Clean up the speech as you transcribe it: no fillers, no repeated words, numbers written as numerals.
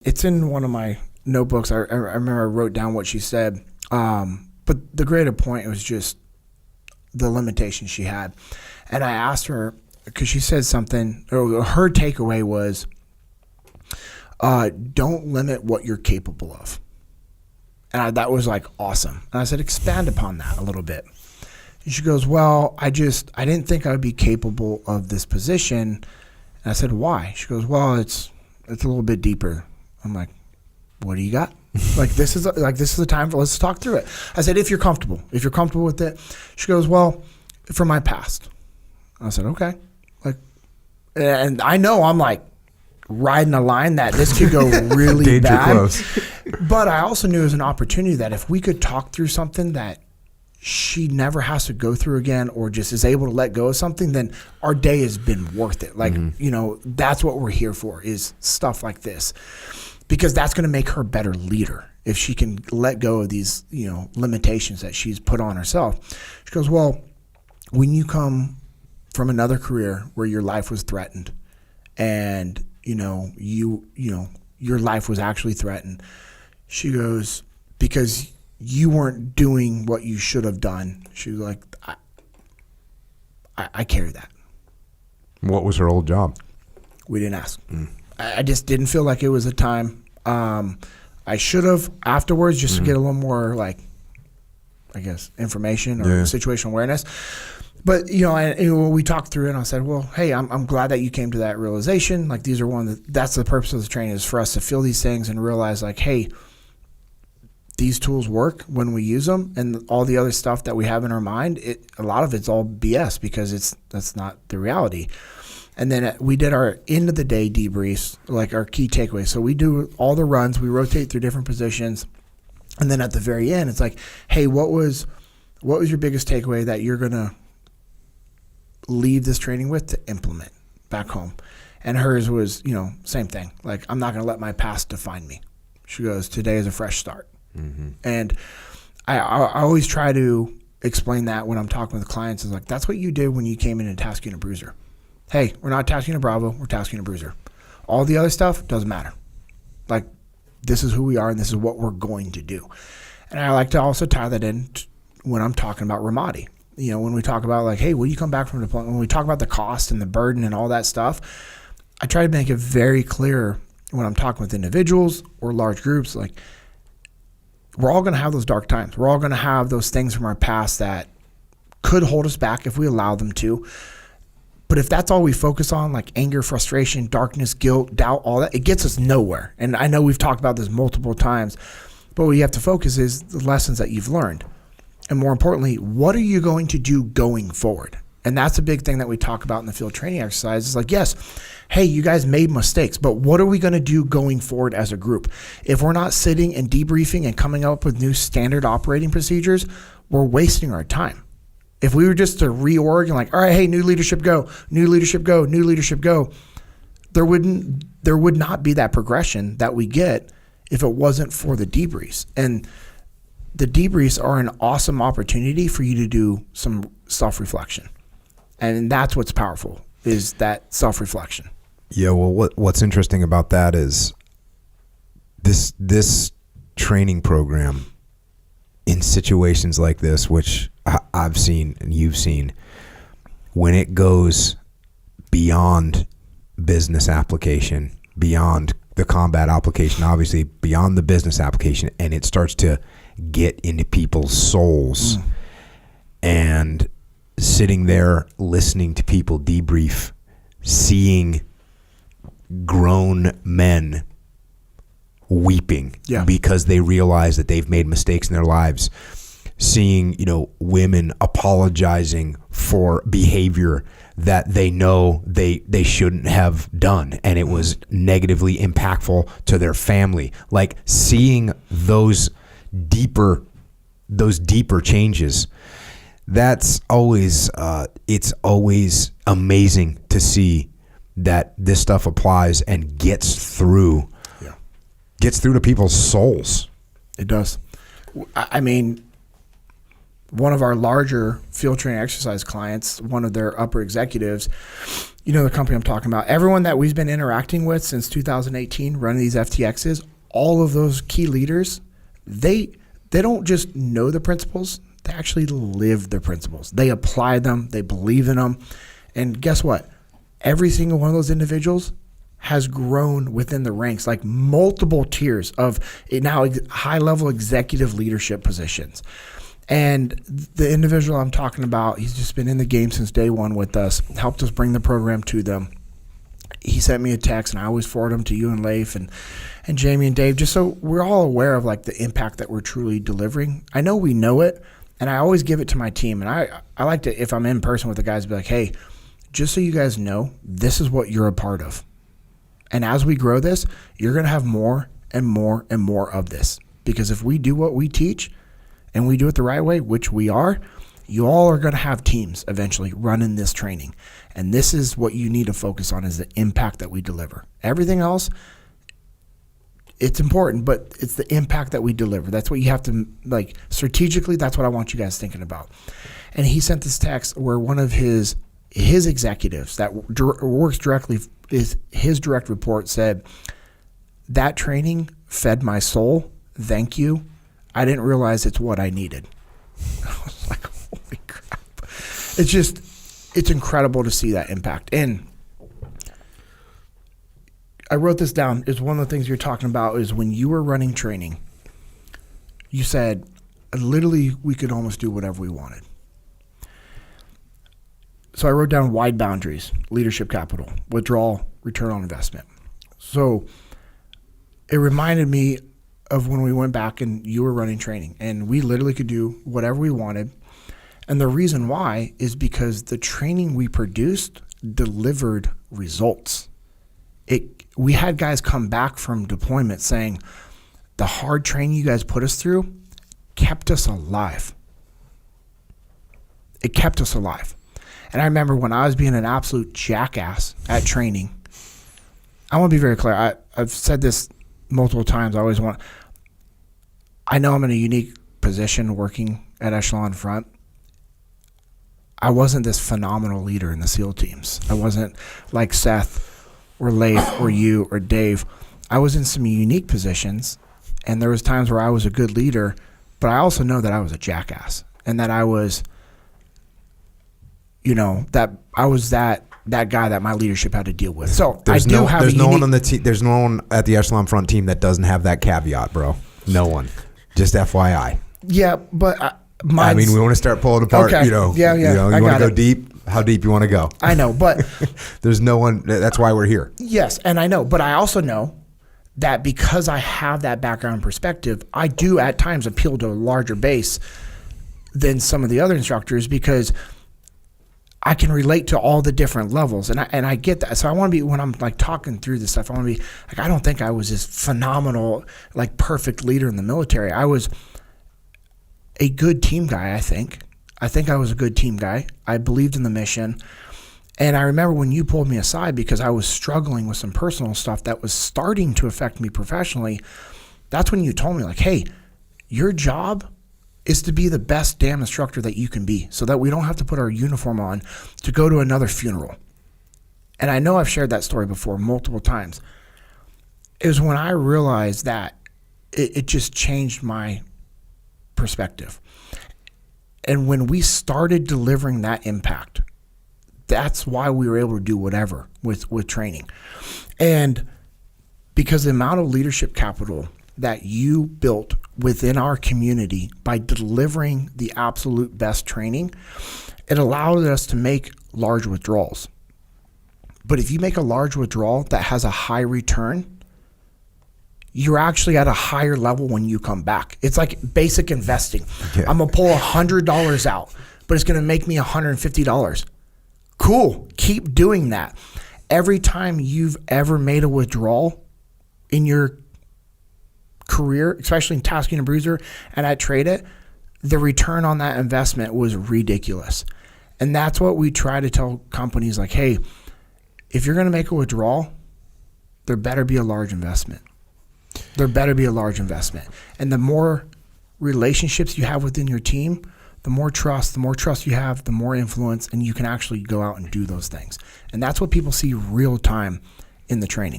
It's in one of my notebooks. I remember I wrote down what she said. But the greater point was just the limitations she had. And I asked her, because she said something, or her takeaway was, don't limit what you're capable of. And that was like awesome. And I said, expand upon that a little bit. And she goes, well, I didn't think I would be capable of this position. And I said, why? She goes, well, it's a little bit deeper. I'm like, what do you got? This is the time let's talk through it. I said, if you're comfortable with it. She goes, well, from my past. I said, okay. And I know I'm like riding a line that this could go really bad. Close. But I also knew it was an opportunity that if we could talk through something that she never has to go through again, or just is able to let go of something, then our day has been worth it. That's what we're here for, is stuff like this. Because that's going to make her a better leader if she can let go of these, limitations that she's put on herself. She goes, well, when you come from another career where your life was threatened and, your life was actually threatened, she goes, because you weren't doing what you should have done. She was like, I carry that. What was her old job? We didn't ask. I just didn't feel like it was a time. I should have afterwards just to get a little more information or situational awareness. But we talked through it, and I said, well, hey, I'm glad that you came to that realization. These are that's the purpose of the training, is for us to feel these things and realize hey, these tools work when we use them, and all the other stuff that we have in our mind, a lot of it's all BS because that's not the reality. And then we did our end of the day debriefs, our key takeaways. So we do all the runs, we rotate through different positions. And then at the very end, it's like, hey, what was your biggest takeaway that you're going to leave this training with to implement back home? And hers was, same thing. I'm not going to let my past define me. She goes, today is a fresh start. Mm-hmm. And I always try to explain that when I'm talking with clients, is that's what you did when you came in and tasked you a bruiser. Hey, we're not tasking a Bravo, we're tasking a bruiser. All the other stuff doesn't matter. This is who we are and this is what we're going to do. And I like to also tie that in when I'm talking about Ramadi. When we talk about hey, will you come back from deployment? When we talk about the cost and the burden and all that stuff, I try to make it very clear when I'm talking with individuals or large groups, we're all going to have those dark times. We're all going to have those things from our past that could hold us back if we allow them to. But if that's all we focus on, anger, frustration, darkness, guilt, doubt, all that, it gets us nowhere. And I know we've talked about this multiple times, but what you have to focus is the lessons that you've learned. And more importantly, what are you going to do going forward? And that's a big thing that we talk about in the field training exercise. It's yes, hey, you guys made mistakes, but what are we going to do going forward as a group? If we're not sitting and debriefing and coming up with new standard operating procedures, we're wasting our time. If we were just to reorg and all right, hey, new leadership go, new leadership go, new leadership go, there would not be that progression that we get if it wasn't for the debriefs. And the debriefs are an awesome opportunity for you to do some self-reflection. And that's what's powerful, is that self-reflection. Yeah, well, what's interesting about that is this training program in situations like this, which I've seen and you've seen, when it goes beyond business application, beyond the combat application, obviously beyond the business application, and it starts to get into people's souls, and sitting there listening to people debrief, seeing grown men weeping because they realize that they've made mistakes in their lives, seeing women apologizing for behavior that they know they shouldn't have done and it was negatively impactful to their family, seeing those deeper changes. That's always it's always amazing to see that this stuff applies and gets through to people's souls. It does. I mean, one of our larger field training exercise clients, one of their upper executives, You know the company I'm talking about. Everyone that we've been interacting with since 2018, running these FTXs, all of those key leaders, they don't just know the principles, they actually live the principles. They apply them, they believe in them. And guess what? Every single one of those individuals has grown within the ranks, like multiple tiers of now high-level executive leadership positions. And the individual I'm talking about, he's just been in the game since day one with us, helped us bring the program to them. He sent me a text, and I always forward them to you and Leif and Jamie and Dave, just so we're all aware of like the impact that we're truly delivering. I know we know it, and I always give it to my team. And I like to, if I'm in person with the guys, be like, hey, just so you guys know, this is what you're a part of. And as we grow this, you're going to have more and more and more of this. Because if we do what we teach and we do it the right way, which we are, you all are going to have teams eventually running this training. And this is what you need to focus on, is the impact that we deliver. Everything else, it's important, but it's the impact that we deliver. That's what you have to, like, strategically, that's what I want you guys thinking about. And he sent this text where one of his executives that works directly, is his direct report, said, that training fed my soul. Thank you. I didn't realize it's what I needed. I was like, holy crap. It's incredible to see that impact. And I wrote this down. It's one of the things you're talking about is when you were running training, you said, literally, we could almost do whatever we wanted. So I wrote down wide boundaries, leadership capital, withdrawal, return on investment. So it reminded me of when we went back and you were running training, and we literally could do whatever we wanted. And the reason why is because the training we produced delivered results. We had guys come back from deployment saying, the hard training you guys put us through kept us alive. It kept us alive. And I remember when I was being an absolute jackass at training, I want to be very clear. I've said this multiple times. I know I'm in a unique position working at Echelon Front. I wasn't this phenomenal leader in the SEAL teams. I wasn't like Seth or Leif or you or Dave. I was in some unique positions, and there was times where I was a good leader, but I also know that I was a jackass, and that I was, that I was that guy that my leadership had to deal with. So there's no one on the team. There's no one at the Echelon Front team that doesn't have that caveat, bro. No one. Just FYI. Yeah, but we want to start pulling apart. Okay. Yeah. You want to go deep. How deep you want to go? I know, but there's no one. That's why we're here. Yes, and I know, but I also know that because I have that background perspective, I do at times appeal to a larger base than some of the other instructors, because I can relate to all the different levels, and I get that. So I want to be, when I'm like talking through this stuff, I want to be like, I don't think I was this phenomenal, like perfect leader in the military. I was a good team guy. I think I was a good team guy. I believed in the mission. And I remember when you pulled me aside because I was struggling with some personal stuff that was starting to affect me professionally. That's when you told me, like, hey, your job is to be the best damn instructor that you can be, so that we don't have to put our uniform on to go to another funeral. And I know I've shared that story before multiple times. It was when I realized that it just changed my perspective. And when we started delivering that impact, that's why we were able to do whatever with training. And because the amount of leadership capital that you built within our community by delivering the absolute best training, it allowed us to make large withdrawals. But if you make a large withdrawal that has a high return, you're actually at a higher level when you come back. It's like basic investing. Yeah. I'm gonna pull $100 out, but it's gonna make me $150. Cool, keep doing that. Every time you've ever made a withdrawal in your career, especially in Tasking and Bruiser and at Trade It, the return on that investment was ridiculous. And that's what we try to tell companies, like, hey, if you're gonna make a withdrawal, there better be a large investment. There better be a large investment. And the more relationships you have within your team, the more trust you have, the more influence, and you can actually go out and do those things. And that's what people see real time in the training.